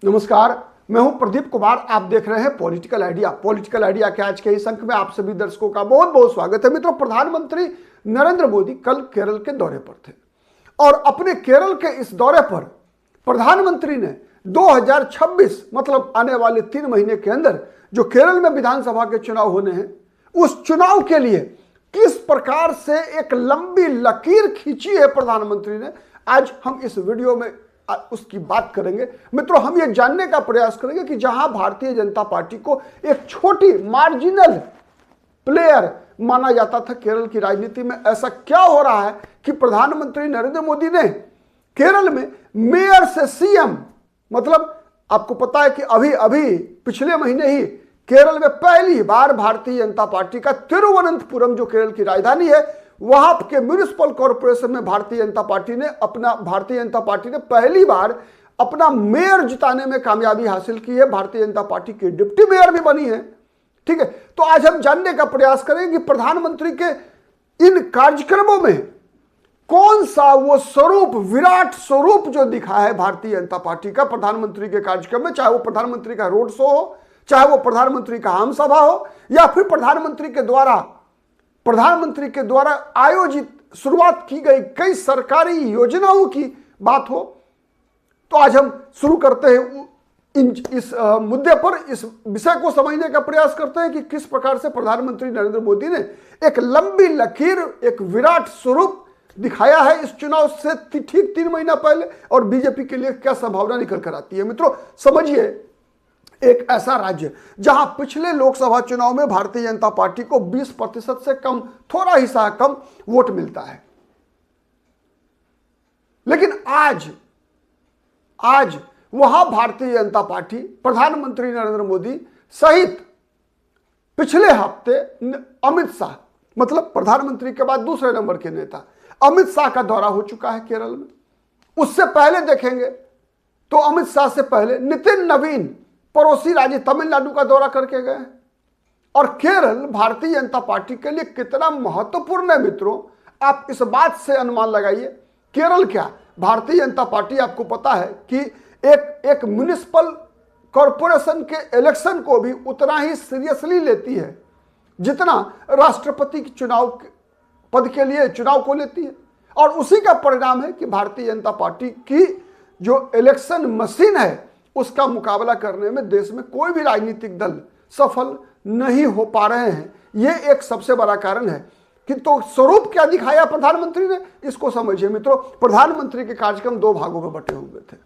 नमस्कार, मैं हूं प्रदीप कुमार। आप देख रहे हैं पॉलिटिकल आइडिया। पॉलिटिकल आइडिया के आज के इस अंक में आप सभी दर्शकों का बहुत बहुत स्वागत है। मित्रों, प्रधानमंत्री नरेंद्र मोदी कल केरल के दौरे पर थे और अपने केरल के इस दौरे पर प्रधानमंत्री ने 2026 मतलब आने वाले 3 महीने के अंदर जो केरल में विधानसभा के चुनाव होने हैं, उस चुनाव के लिए किस प्रकार से एक लंबी लकीर खींची है प्रधानमंत्री ने, आज हम इस वीडियो में उसकी बात करेंगे। मित्रों, हम ये जानने का प्रयास करेंगे कि जहां भारतीय जनता पार्टी को एक छोटी मार्जिनल प्लेयर माना जाता था केरल की राजनीति में, ऐसा क्या हो रहा है कि प्रधानमंत्री नरेंद्र मोदी ने केरल में मेयर से सीएम, मतलब आपको पता है कि अभी पिछले महीने ही केरल में पहली बार भारतीय जनता पार्टी का तिरुवनंतपुरम जो केरल की राजधानी है, वहां के म्युनिसिपल कॉर्पोरेशन में भारतीय जनता पार्टी ने पहली बार अपना मेयर जिताने में कामयाबी हासिल की है। भारतीय जनता पार्टी की डिप्टी मेयर भी बनी है। ठीक है, तो आज हम जानने का प्रयास करेंगे कि प्रधानमंत्री के इन कार्यक्रमों में कौन सा वो स्वरूप, विराट स्वरूप जो दिखा है भारतीय जनता पार्टी का प्रधानमंत्री के कार्यक्रम में, चाहे वो प्रधानमंत्री का रोड शो हो, चाहे वो प्रधानमंत्री का आम सभा हो, या फिर प्रधानमंत्री के द्वारा आयोजित शुरुआत की गई कई सरकारी योजनाओं की बात हो। तो आज हम शुरू करते हैं इस मुद्दे पर, इस विषय को समझने का प्रयास करते हैं कि किस प्रकार से प्रधानमंत्री नरेंद्र मोदी ने एक लंबी लकीर, एक विराट स्वरूप दिखाया है इस चुनाव से ठीक 3 महीना पहले, और बीजेपी के लिए क्या संभावना निकल कर आती है। मित्रों, समझिए, एक ऐसा राज्य जहां पिछले लोकसभा चुनाव में भारतीय जनता पार्टी को 20% से कम, थोड़ा हिस्सा कम वोट मिलता है, लेकिन आज वहां भारतीय जनता पार्टी, प्रधानमंत्री नरेंद्र मोदी सहित पिछले हफ्ते अमित शाह, मतलब प्रधानमंत्री के बाद दूसरे नंबर के नेता अमित शाह का दौरा हो चुका है केरल में। उससे पहले देखेंगे तो अमित शाह से पहले नितिन नवीन पड़ोसी राज्य तमिलनाडु का दौरा करके गए हैं। और केरल भारतीय जनता पार्टी के लिए कितना महत्वपूर्ण है मित्रों, आप इस बात से अनुमान लगाइए। केरल क्या, भारतीय जनता पार्टी, आपको पता है कि एक म्युनिसिपल कॉर्पोरेशन के इलेक्शन को भी उतना ही सीरियसली लेती है जितना राष्ट्रपति के पद के लिए चुनाव को लेती है। और उसी का परिणाम है कि भारतीय जनता पार्टी की जो इलेक्शन मशीन है, उसका मुकाबला करने में देश में कोई भी राजनीतिक दल सफल नहीं हो पा रहे हैं। यह एक सबसे बड़ा कारण है कि तो स्वरूप क्या दिखाया प्रधानमंत्री ने, इसको समझिए। मित्रों, प्रधानमंत्री के कार्यक्रम 2 भागों में बटे हुए थे।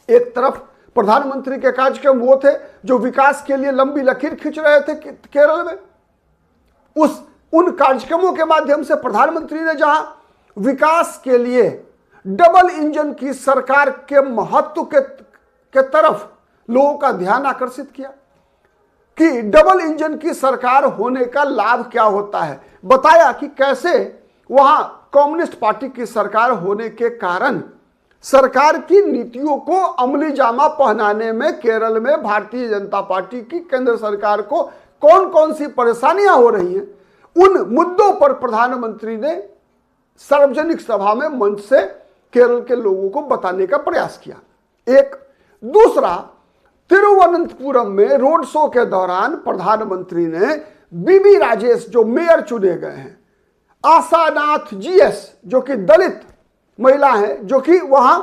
एक तरफ प्रधानमंत्री के कार्यक्रम वो थे जो विकास के लिए लंबी लकीर खींच रहे थे केरल में। उन कार्यक्रमों के माध्यम से प्रधानमंत्री ने जहां विकास के लिए डबल इंजन की सरकार के महत्व के तरफ लोगों का ध्यान आकर्षित किया कि डबल इंजन की सरकार होने का लाभ क्या होता है, बताया कि कैसे वहां कम्युनिस्ट पार्टी की सरकार होने के कारण सरकार की नीतियों को अमली जामा पहनाने में केरल में भारतीय जनता पार्टी की केंद्र सरकार को कौन कौन सी परेशानियां हो रही हैं, उन मुद्दों पर प्रधानमंत्री ने सार्वजनिक सभा में मंच से केरल के लोगों को बताने का प्रयास किया। एक दूसरा, तिरुवनंतपुरम में रोड शो के दौरान प्रधानमंत्री ने बीबी राजेश, जो मेयर चुने गए हैं, आशानाथ जीएस, जो कि दलित महिला है, जो कि वहां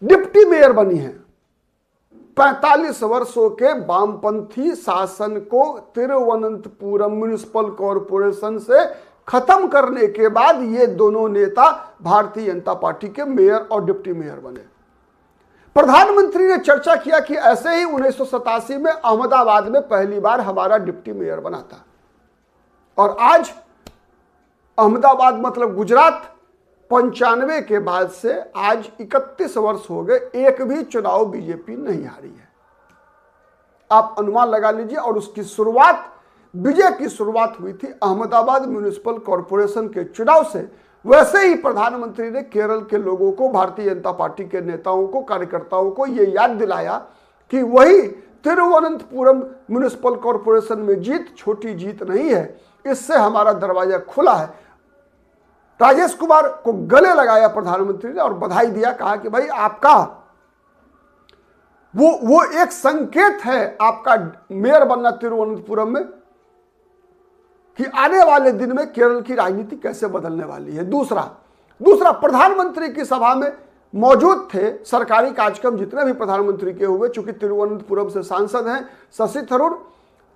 डिप्टी मेयर बनी है, 45 वर्षों के वामपंथी शासन को तिरुवनंतपुरम म्युनिसिपल कॉर्पोरेशन से खत्म करने के बाद ये दोनों नेता भारतीय जनता पार्टी के मेयर और डिप्टी मेयर बने। प्रधानमंत्री ने चर्चा किया कि ऐसे ही 1987 में अहमदाबाद में पहली बार हमारा डिप्टी मेयर बना था, और आज अहमदाबाद मतलब गुजरात 95 के बाद से आज 31 वर्ष हो गए, एक भी चुनाव बीजेपी नहीं हारी है। आप अनुमान लगा लीजिए। और उसकी शुरुआत, विजय की शुरुआत हुई थी अहमदाबाद म्युनिसिपल कॉर्पोरेशन के चुनाव से। वैसे ही प्रधानमंत्री ने केरल के लोगों को, भारतीय जनता पार्टी के नेताओं को, कार्यकर्ताओं को यह याद दिलाया कि वही तिरुवनंतपुरम म्युनिसिपल कॉर्पोरेशन में जीत छोटी जीत नहीं है, इससे हमारा दरवाजा खुला है। राजेश कुमार को गले लगाया प्रधानमंत्री ने और बधाई दिया, कहा कि भाई आपका वो एक संकेत है आपका मेयर बनना तिरुवनंतपुरम में कि आने वाले दिन में केरल की राजनीति कैसे बदलने वाली है। दूसरा प्रधानमंत्री की सभा में मौजूद थे सरकारी कार्यक्रम जितने भी प्रधानमंत्री के हुए, चूंकि तिरुवनंतपुरम से सांसद हैं शशि थरूर,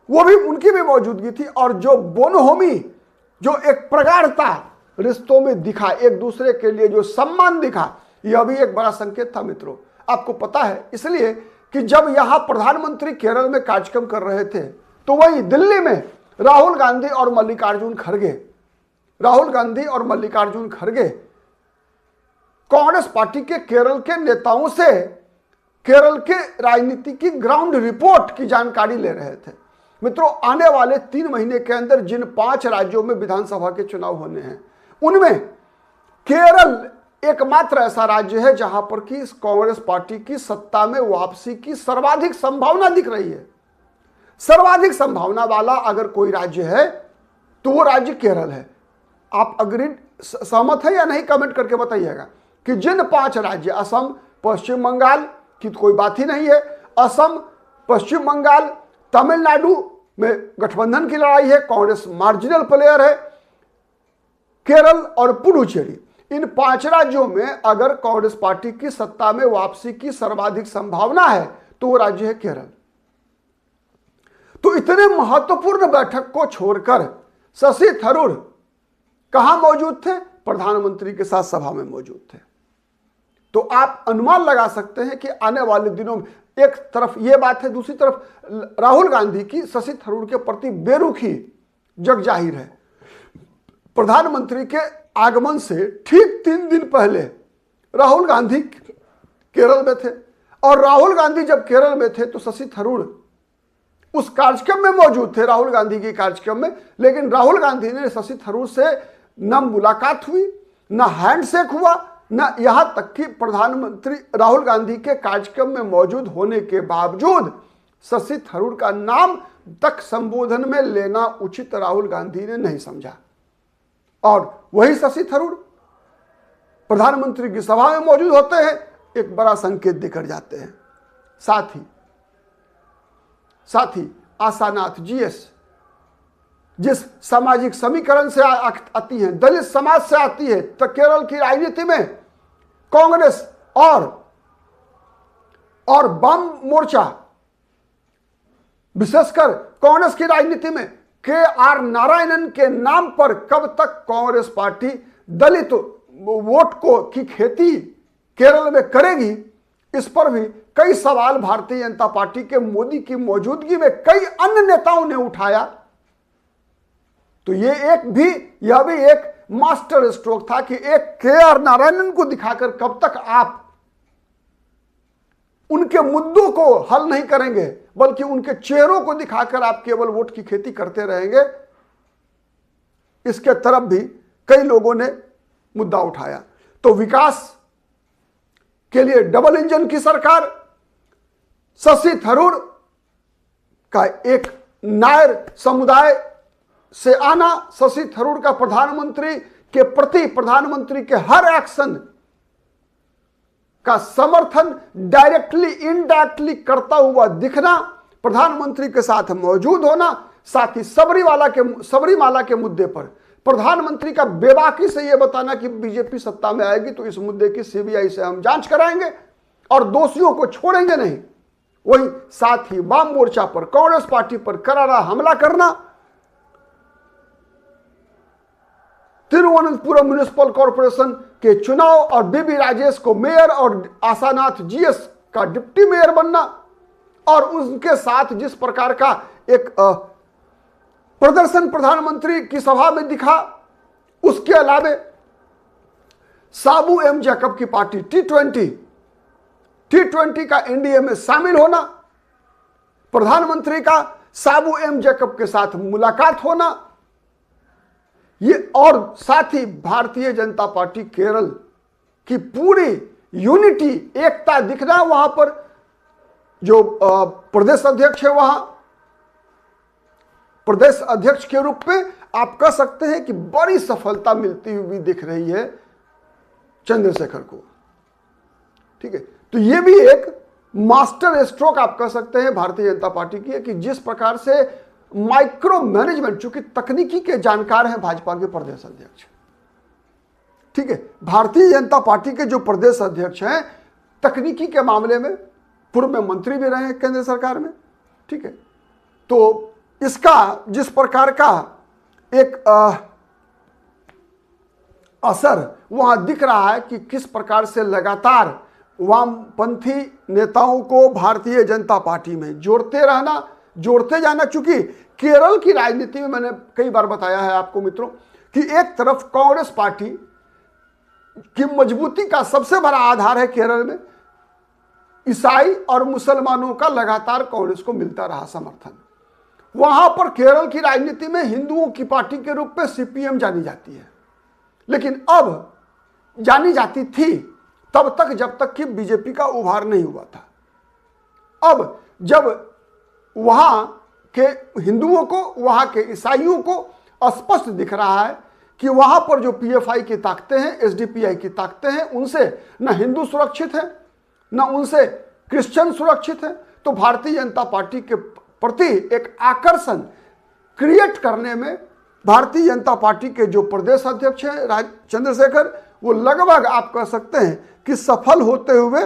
वो भी उनकी भी मौजूदगी थी। और जो बोनहोमी, जो एक प्रगाढ़ता रिश्तों में दिखा, एक दूसरे के लिए जो सम्मान दिखा, यह भी एक बड़ा संकेत था मित्रों। आपको पता है इसलिए कि जब यहां प्रधानमंत्री केरल में कार्यक्रम कर रहे थे तो वही दिल्ली में राहुल गांधी और मल्लिकार्जुन खड़गे कांग्रेस पार्टी के केरल के नेताओं से केरल के राजनीति की ग्राउंड रिपोर्ट की जानकारी ले रहे थे। मित्रों, आने वाले 3 महीने के अंदर जिन 5 राज्यों में विधानसभा के चुनाव होने हैं, उनमें केरल एकमात्र ऐसा राज्य है जहां पर कि कांग्रेस पार्टी की सत्ता में वापसी की सर्वाधिक संभावना दिख रही है। सर्वाधिक संभावना वाला अगर कोई राज्य है तो वो राज्य केरल है। आप अग्रीड, सहमत है या नहीं, कमेंट करके बताइएगा कि जिन 5 राज्य, असम, पश्चिम बंगाल की तो कोई बात ही नहीं है, असम, पश्चिम बंगाल, तमिलनाडु में गठबंधन की लड़ाई है, कांग्रेस मार्जिनल प्लेयर है, केरल और पुडुचेरी, इन 5 राज्यों में अगर कांग्रेस पार्टी की सत्ता में वापसी की सर्वाधिक संभावना है तो वो राज्य है केरल। तो इतने महत्वपूर्ण बैठक को छोड़कर शशि थरूर कहां मौजूद थे? प्रधानमंत्री के साथ सभा में मौजूद थे। तो आप अनुमान लगा सकते हैं कि आने वाले दिनों में एक तरफ यह बात है, दूसरी तरफ राहुल गांधी की शशि थरूर के प्रति बेरुखी जग जाहिर है। प्रधानमंत्री के आगमन से ठीक 3 दिन पहले राहुल गांधी केरल में थे, और राहुल गांधी जब केरल में थे तो शशि थरूर उस कार्यक्रम में मौजूद थे, राहुल गांधी के कार्यक्रम में। लेकिन राहुल गांधी ने शशि थरूर से न मुलाकात हुई, न हैंडशेक हुआ, न यहां तक कि प्रधानमंत्री राहुल गांधी के कार्यक्रम में मौजूद होने के बावजूद शशि थरूर का नाम तक संबोधन में लेना उचित राहुल गांधी ने नहीं समझा। और वही शशि थरूर प्रधानमंत्री की सभा में मौजूद होते हैं, एक बड़ा संकेत देकर जाते हैं। साथ ही आशानाथ जीएस जिस सामाजिक समीकरण से आती हैं, दलित समाज से आती है, तो केरल की राजनीति में कांग्रेस और वाम मोर्चा, विशेषकर कांग्रेस की राजनीति में के.आर. नारायणन के नाम पर कब तक कांग्रेस पार्टी दलित वोट की खेती केरल में करेगी, इस पर भी कई सवाल भारतीय जनता पार्टी के मोदी की मौजूदगी में कई अन्य नेताओं ने उठाया। तो यह भी एक मास्टर स्ट्रोक था कि एक के.आर. नारायणन को दिखाकर कब तक आप उनके मुद्दों को हल नहीं करेंगे, बल्कि उनके चेहरों को दिखाकर आप केवल वोट की खेती करते रहेंगे। इसके तरफ भी कई लोगों ने मुद्दा उठाया। तो विकास के लिए डबल इंजन की सरकार, शशि थरूर का एक नायर समुदाय से आना, शशि थरूर का प्रधानमंत्री के प्रति प्रधानमंत्री के हर एक्शन का समर्थन डायरेक्टली इनडायरेक्टली करता हुआ दिखना, प्रधानमंत्री के साथ मौजूद होना, साथ ही सबरीमाला के मुद्दे पर प्रधानमंत्री का बेबाकी से यह बताना कि बीजेपी सत्ता में आएगी तो इस मुद्दे की सीबीआई से हम जांच कराएंगे और दोषियों को छोड़ेंगे नहीं। वही साथ ही वाम मोर्चा पर कांग्रेस पार्टी पर करारा हमला करना, तिरुवनंतपुरम म्युनिसिपल कॉर्पोरेशन के चुनाव और बीबी राजेश को मेयर और आशानाथ जीएस का डिप्टी मेयर बनना, और उनके साथ जिस प्रकार का एक प्रदर्शन प्रधानमंत्री की सभा में दिखा, उसके अलावे साबू एम जैकब की पार्टी T20 का एनडीए में शामिल होना, प्रधानमंत्री का साबू एम जैकब के साथ मुलाकात होना, ये और साथ ही भारतीय जनता पार्टी केरल की पूरी यूनिटी, एकता दिखना, वहां पर जो प्रदेश अध्यक्ष है, वहां प्रदेश अध्यक्ष के रूप में आप कह सकते हैं कि बड़ी सफलता मिलती हुई दिख रही है चंद्रशेखर को। ठीक है, तो ये भी एक मास्टर स्ट्रोक आप कह सकते हैं भारतीय जनता पार्टी की है कि जिस प्रकार से माइक्रो मैनेजमेंट, चूंकि तकनीकी के जानकार हैं भाजपा के प्रदेश अध्यक्ष, ठीक है, भारतीय जनता पार्टी के जो प्रदेश अध्यक्ष हैं तकनीकी के मामले में पूर्व में मंत्री भी रहे हैं केंद्र सरकार में, ठीक है। तो इसका जिस प्रकार का एक असर वहां दिख रहा है कि किस प्रकार से लगातार वामपंथी नेताओं को भारतीय जनता पार्टी में जोड़ते जाना। चूंकि केरल की राजनीति में मैंने कई बार बताया है आपको मित्रों कि एक तरफ कांग्रेस पार्टी की मजबूती का सबसे बड़ा आधार है केरल में ईसाई और मुसलमानों का लगातार कांग्रेस को मिलता रहा समर्थन। वहां पर केरल की राजनीति में हिंदुओं की पार्टी के रूप में सीपीएम जानी जाती है, लेकिन अब जानी जाती थी तब तक जब तक कि बीजेपी का उभार नहीं हुआ था। अब जब वहां के हिंदुओं को, वहां के ईसाइयों को स्पष्ट दिख रहा है कि वहां पर जो पीएफआई की ताकतें हैं, एसडीपीआई की ताकतें हैं, उनसे न हिंदू सुरक्षित है न उनसे क्रिश्चियन सुरक्षित है, तो भारतीय जनता पार्टी के प्रति एक आकर्षण क्रिएट करने में भारतीय जनता पार्टी के जो प्रदेश अध्यक्ष हैं चंद्रशेखर, वो लगभग आप कह सकते हैं कि सफल होते हुए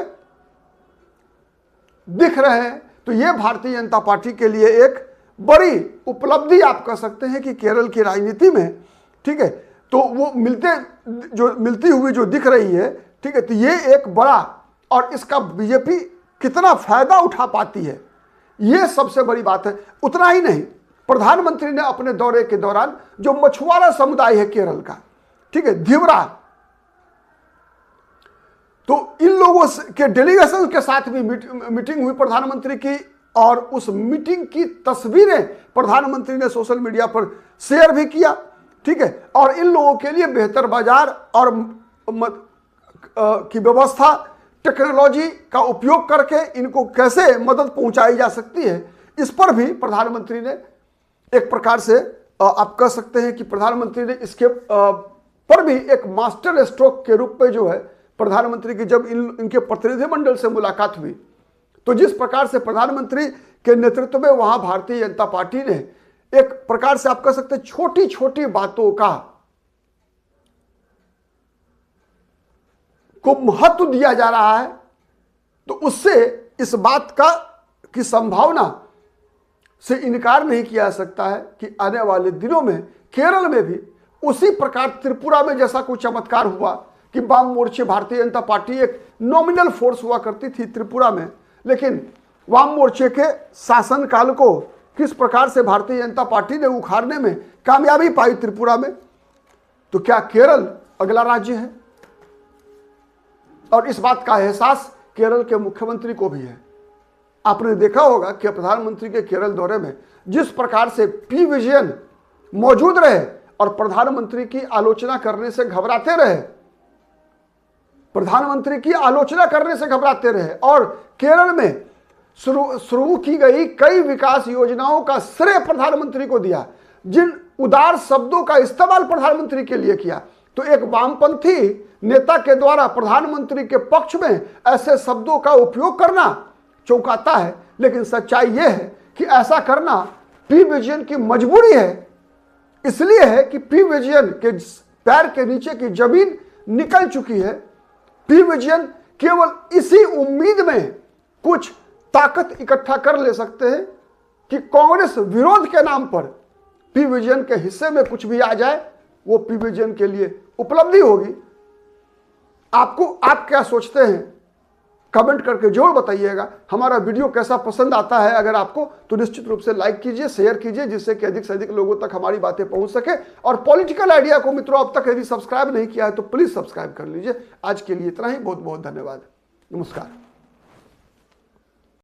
दिख रहे हैं। तो ये भारतीय जनता पार्टी के लिए एक बड़ी उपलब्धि आप कह सकते हैं कि केरल की राजनीति में, ठीक है, तो वो मिलती हुई जो दिख रही है, ठीक है, तो ये एक बड़ा, और इसका बीजेपी कितना फायदा उठा पाती है ये सबसे बड़ी बात है। उतना ही नहीं, प्रधानमंत्री ने अपने दौरे के दौरान जो मछुआरा समुदाय है केरल का, ठीक है, धिवरा, तो इन लोगों के डेलीगेशन के साथ भी मीटिंग हुई प्रधानमंत्री की, और उस मीटिंग की तस्वीरें प्रधानमंत्री ने सोशल मीडिया पर शेयर भी किया, ठीक है। और इन लोगों के लिए बेहतर बाजार और की व्यवस्था, टेक्नोलॉजी का उपयोग करके इनको कैसे मदद पहुंचाई जा सकती है, इस पर भी प्रधानमंत्री ने एक प्रकार से आप कह सकते हैं कि प्रधानमंत्री ने इसके पर भी एक मास्टर स्ट्रोक के रूप में जो है प्रधानमंत्री की जब इनके प्रतिनिधिमंडल से मुलाकात हुई, तो जिस प्रकार से प्रधानमंत्री के नेतृत्व में वहां भारतीय जनता पार्टी ने एक प्रकार से आप कह सकते हैं छोटी छोटी बातों को महत्व दिया जा रहा है, तो उससे इस बात की संभावना से इनकार नहीं किया जा सकता है कि आने वाले दिनों में केरल में भी उसी प्रकार त्रिपुरा में जैसा कोई चमत्कार हुआ कि वाम मोर्चे भारतीय जनता पार्टी एक नॉमिनल फोर्स हुआ करती थी त्रिपुरा में, लेकिन वाम मोर्चे के शासनकाल को किस प्रकार से भारतीय जनता पार्टी ने उखाड़ने में कामयाबी पाई त्रिपुरा में, तो क्या केरल अगला राज्य है? और इस बात का एहसास केरल के मुख्यमंत्री को भी है। आपने देखा होगा कि प्रधानमंत्री के केरल दौरे में जिस प्रकार से पी विजयन मौजूद रहे और प्रधानमंत्री की आलोचना करने से घबराते रहे, प्रधानमंत्री की आलोचना करने से घबराते रहे, और केरल में शुरू की गई कई विकास योजनाओं का श्रेय प्रधानमंत्री को दिया, जिन उदार शब्दों का इस्तेमाल प्रधानमंत्री के लिए किया। तो एक वामपंथी नेता के द्वारा प्रधानमंत्री के पक्ष में ऐसे शब्दों का उपयोग करना चौंकाता है, लेकिन सच्चाई यह है कि ऐसा करना पी विजयन की मजबूरी है। इसलिए है कि पी विजयन के पैर के नीचे की जमीन निकल चुकी है। पी विजयन केवल इसी उम्मीद में कुछ ताकत इकट्ठा कर ले सकते हैं कि कांग्रेस विरोध के नाम पर पी विजयन के हिस्से में कुछ भी आ जाए, वो पी विजयन के लिए उपलब्धि होगी। आप क्या सोचते हैं? कमेंट करके जरूर बताइएगा। हमारा वीडियो कैसा पसंद आता है अगर आपको, तो निश्चित रूप से लाइक कीजिए, शेयर कीजिए, जिससे कि अधिक से अधिक लोगों तक हमारी बातें पहुंच सके। और पॉलिटिकल आइडिया को मित्रों अब तक यदि सब्सक्राइब नहीं किया है तो प्लीज सब्सक्राइब कर लीजिए। आज के लिए इतना ही, बहुत बहुत धन्यवाद, नमस्कार।